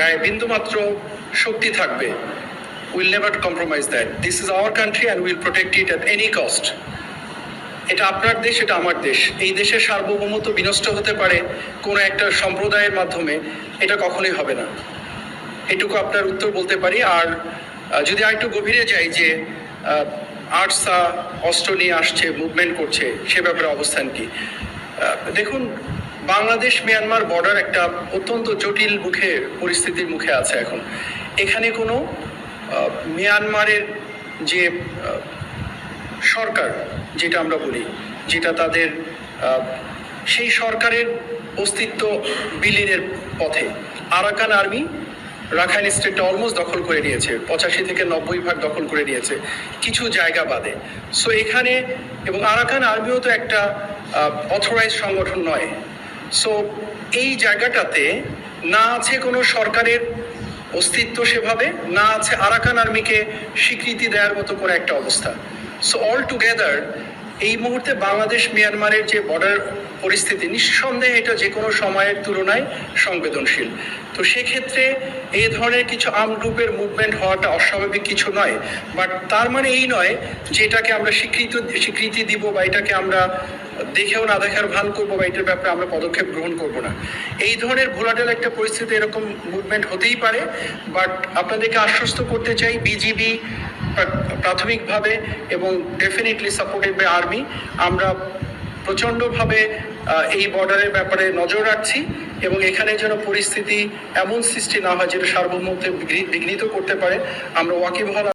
গায়ে বিন্দুমাত্র শক্তি থাকবে, will never compromise that. This is our country and will protect it at any cost. এটা আপনার দেশ, এটা আমার দেশ। এই দেশের সার্বভৌমত্ব বিনষ্ট হতে পারে কোনো একটা সম্প্রদায়ের মাধ্যমে, এটা কখনোই হবে না। এটুকু আপনার উত্তর বলতে পারি। আর যদি আরেকটু গভীরে যাই যে আর্টসা অস্ত্র নিয়ে আসছে, মুভমেন্ট করছে, সে ব্যাপারে অবস্থান কি? দেখুন, বাংলাদেশ মিয়ানমার বর্ডার একটা অত্যন্ত জটিল পরিস্থিতির মুখে আছে এখন। এখানে কোনো মিয়ানমারের যে সরকার, যেটা আমরা বলি, যেটা তাদের সেই সরকারের অস্তিত্ব বিলীনের পথে। আরাকান আর্মি রাখাইন স্টেটটা অলমোস্ট দখল করে নিয়েছে, 85 থেকে 90% দখল করে নিয়েছে, কিছু জায়গা বাদে। সো এখানে, এবং আরাকান আর্মিও তো একটা অথরাইজ সংগঠন নয়। সো এই জায়গাটাতে না আছে কোনো সরকারের অস্তিত্ব সেভাবে, না আছে আরাকান আর্মিকে স্বীকৃতি দেওয়ার মতো করে একটা অবস্থা। সো অল টুগেদার এই মুহূর্তে বাংলাদেশ মিয়ানমারের যে বর্ডার পরিস্থিতি, নিঃসন্দেহে এটা যে কোনো সময়ের তুলনায় সংবেদনশীল। তো সেক্ষেত্রে এই ধরনের কিছু আর্ম গ্রুপের মুভমেন্ট হওয়াটা অস্বাভাবিক কিছু নয়। বাট তার মানে এই নয় যে এটাকে আমরা স্বীকৃতি দিব, বা এটাকে আমরা দেখেও না দেখার ভান করবো, বা এটার ব্যাপারে আমরা পদক্ষেপ গ্রহণ করব না। এই ধরনের ভোলাটাইল একটা পরিস্থিতি, এরকম মুভমেন্ট হতেই পারে। বাট আপনাদেরকে আশ্বস্ত করতে চাই, বিজিবি প্রাথমিকভাবে এবং ডেফিনেটলি সাপোর্টেড বাই আর্মি, আমরা প্রচণ্ডভাবে এই বর্ডারের ব্যাপারে নজর রাখছি, এবং এখানে যেন পরিস্থিতি এমন সৃষ্টি না হয় যেটা সার্বভৌমত্বে বিঘ্নিত করতে পারে। আমরা ওয়াকিবহাল